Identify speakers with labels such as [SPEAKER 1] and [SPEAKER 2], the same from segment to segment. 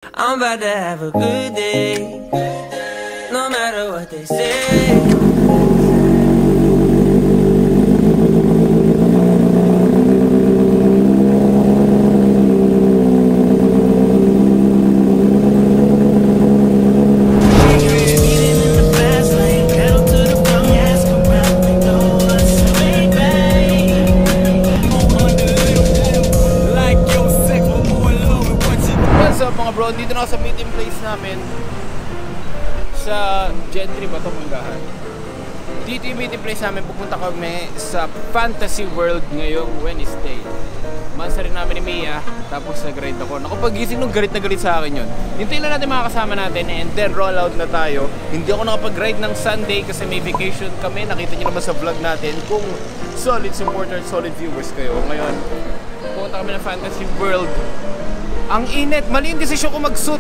[SPEAKER 1] I'm about to have a good day, no matter what they say.
[SPEAKER 2] Bro, dito na ako sa meeting place namin sa Gentry ba ito, Manggahan. Dito yung meeting place namin, pupunta kami sa Fantasy World ngayong Wednesday. Mansa rin namin ni Mia, tapos nag-ride ako. Nakapagising nung galit na galit sa akin yun. Hintayin lang natin mga kasama natin and then roll out na tayo. Hindi ako nakapag-ride ng Sunday kasi may vacation kami. Nakita nyo naman sa vlog natin kung solid supporters, solid viewers kayo. Ngayon, pupunta kami ng Fantasy World. Ang init, mali yung desisyon ko mag-suit.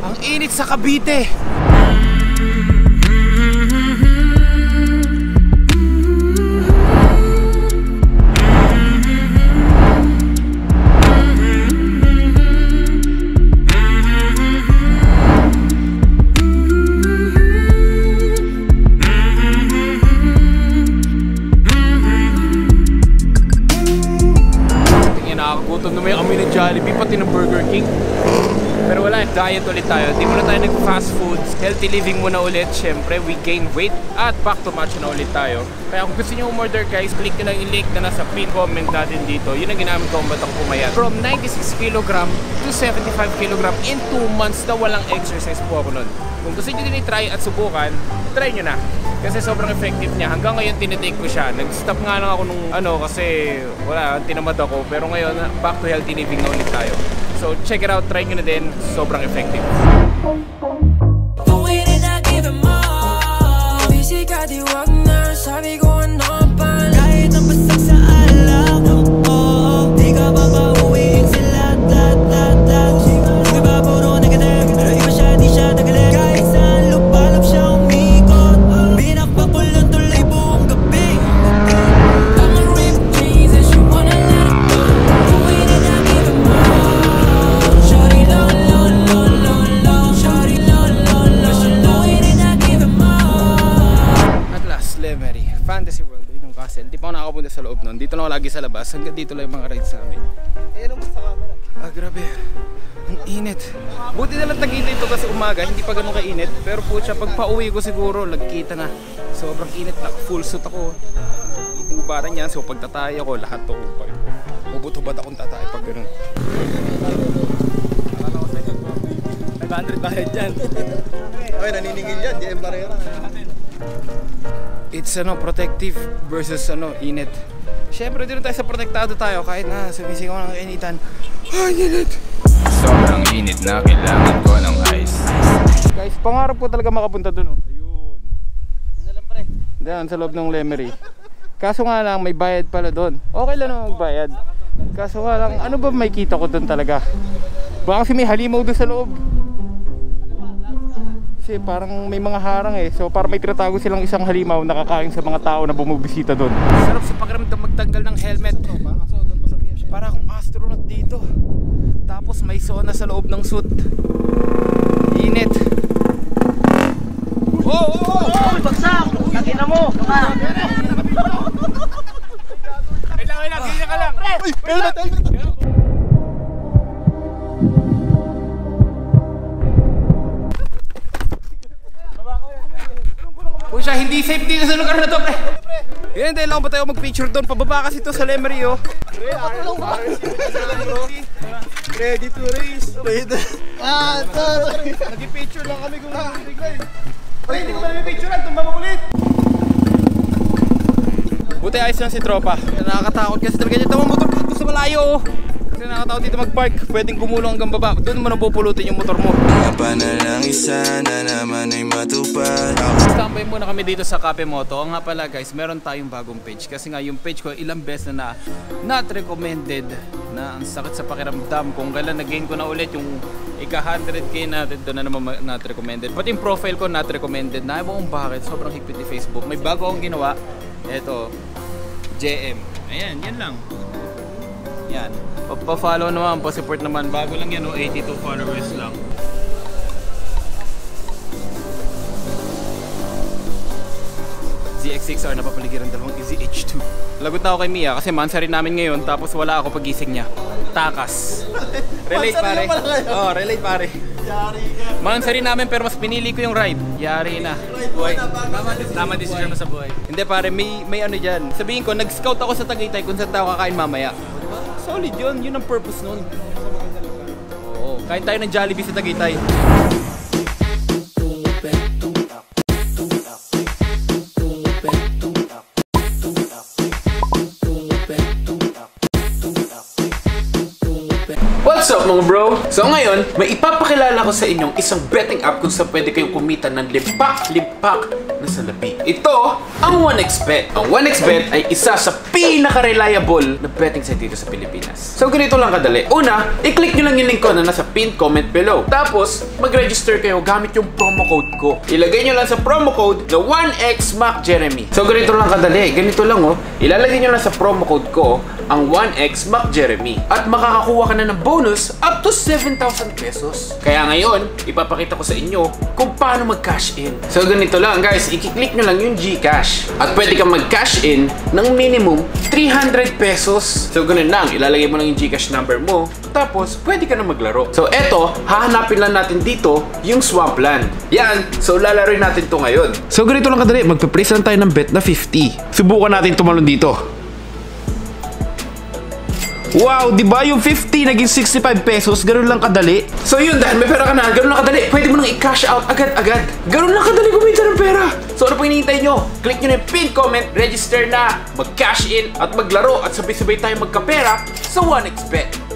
[SPEAKER 2] Ang init sa Cavite. Nakakagutom na may amoy ng Jollibee, pati ng Burger King. Pero wala, diet ulit tayo. Di muna tayo nag-fast foods. Healthy living muna ulit. Siyempre, we gain weight at back to match na ulit tayo. Kaya kung gusto nyo umorder guys, click nyo lang yung link na nasa pin comment natin dito. Yun ang ginamit ko kung ba't ako pumayat. From 96 kg to 75 kg in 2 months na walang exercise po ako nun. Kung gusto nyo din i-try at subukan, try nyo na. Kasi sobrang effective niya. Hanggang ngayon tinitake ko siya. Nag-stop nga lang ako nung kasi wala, tinamad ako. Pero ngayon, back to healthy living na ulit tayo. So check it out, try nyo na din. Sobrang effective.
[SPEAKER 1] Sabi ko ano pa, kahit ang basag sa alak. Di ka pa pauwiin sila, di ka ba puro negative, pero iba siya, di siya tagalit. Kahit saan lupalap siya umikot, binakbak ko lang tuloy buong gabi. I'ma rip jeans and she wanna let it go. Uwi na na give him more. Shawty low, low, low, low, low. Shawty low, low, low, low. Uwi na na give him more.
[SPEAKER 2] At last, Lemery, Fantasy World, yun yung castle. Di pa ako nakapunta sa loob nun. Dito lang ako lagi sa labas. Hanggang dito lang yung mga rides namin.
[SPEAKER 3] Ano mo sa camera?
[SPEAKER 2] Ah, grabe. Ang init. Buti na lang tagita ito kasi umaga. Hindi pa ganun kainit. Pero po siya, pag pauwi ko siguro, lagkita na. Sobrang init na. Full suit ako. Ibubaran yan. So pag tatay ako, lahat to upay ko. Ubot-ubad akong tatay pag ganun.
[SPEAKER 3] 500 bayad dyan. Okay, naniningil yan. DM Barrera.
[SPEAKER 2] It's protective versus init. Siyempre dito tayo sa protektado tayo kahit na sumisigaw ng kainitan. Ay, init! Sobrang init na kailangan ko ng ice. Guys, pangarap ko talaga makapunta dun. Ayun.
[SPEAKER 3] Hindi lang pre.
[SPEAKER 2] Doon sa loob ng Lemery. Kaso nga lang may bayad pala doon. Okay lang naman magbayad. Kaso nga lang, ano ba may kita ko doon talaga? Baka kasi may halimaw doon sa loob. Kasi parang may mga harang so parang may tinatago silang isang halimaw nakakain sa mga tao na bumubisita doon. Sarap sa pakiramdam magtanggal ng helmet. Para akong astronaut dito. Tapos may sauna sa loob ng suit. Init. Oh!
[SPEAKER 3] Bagsak! Takina mo!
[SPEAKER 2] Kailangan, ganyan ka lang.
[SPEAKER 3] Helmet!
[SPEAKER 2] Kung siya hindi safe dito sa lugar na to, pre. Yan, dahil lang ba tayo mag-picture doon? Pababa kasi to sa Lemery,
[SPEAKER 3] Ready to race. Nag-picture lang kami kung bigla Pre, hindi ko ba picturean? Tumba mo ulit.
[SPEAKER 2] Buti ayos lang si tropa. Nakakatakot kasi talaga dito mga motor ko sa malayo. Kasi nakatawa dito mag-park, pwedeng gumulong hanggang baba. Doon mo na pupulutin yung motor mo.
[SPEAKER 1] Pa na lang isa na naman ay matupad.
[SPEAKER 2] Standby muna kami dito sa Cafe Moto. Nga pala guys, meron tayong bagong page. Kasi nga yung page ko ilang beses na not recommended. Na ang sakit sa pakiramdam. Kung kailan nag-gain ko na ulit yung ika 100k natin, doon na naman not recommended. Pati yung profile ko not recommended. Na ewan kung bakit, sobrang higpit ni Facebook. May bago akong ginawa. Eto, JM. Ayan, yan lang.
[SPEAKER 3] Yan.
[SPEAKER 2] Pa-follow naman, pa-support naman. Bago lang yan, 82 followers lang. ZX6R na papaligiran dalawang EZH2. Lagot na ako kay Mia kasi mansa rin namin ngayon tapos wala ako pagising niya. Takas. Relate pare. Oh, relate pare.
[SPEAKER 3] Yari ka.
[SPEAKER 2] Mansa rin namin pero mas pinili ko yung ride. Yari na. Buhay. Tama decision mo sa buhay. Hindi pare, may ano dyan. Sabihin ko, nag-scout ako sa Tagaytay kung saan tayo kakain mamaya. Solid yun. Yun ang purpose nun. Oo. Kain tayo ng Jollibee sa Tagaytay. What's up mga bro? So ngayon, may ipapakilala ko sa inyong isang betting app kung saan pwede kayong kumita ng limpak-limpak na salapi. Ito ang 1xBet. Ang 1xBet ay isa sa pinaka-reliable na betting site dito sa Pilipinas. So ganito lang kadali. Una, i-click nyo lang yung link ko na nasa pinned comment below. Tapos, mag-register kayo gamit yung promo code ko. Ilagay nyo lang sa promo code na 1xMacJeremy. So ganito lang kadali. Ganito lang oh. Ilalagay nyo lang sa promo code ko ang 1xMacJeremy. At makakakuha ka na ng bonus up to 7,000 pesos. Kaya ngayon, ipapakita ko sa inyo kung paano mag-cash in. So ganito lang guys, i-click nyo lang yung GCash. At pwede kang mag-cash in ng minimum 300 pesos. So ganun lang, ilalagay mo lang yung GCash number mo. Tapos, pwede ka na maglaro. So eto, hahanapin lang natin dito yung Swampland. Yan, so lalaroin natin to ngayon. So ganito lang kadali, magpa-place lang tayo ng bet na 50. Subukan natin tumalon dito. Wow, di ba yung 50 naging 65 pesos? Ganun lang kadali. So yun, dahil may pera ka na, ganun lang kadali. Pwede mo nang i-cash out agad-agad. Ganun lang kadali kumita ng pera. So ano pang hinihintay nyo? Click nyo na yung pinned comment, register na, mag-cash in at maglaro at sabay-sabay tayo magkapera sa 1xBet.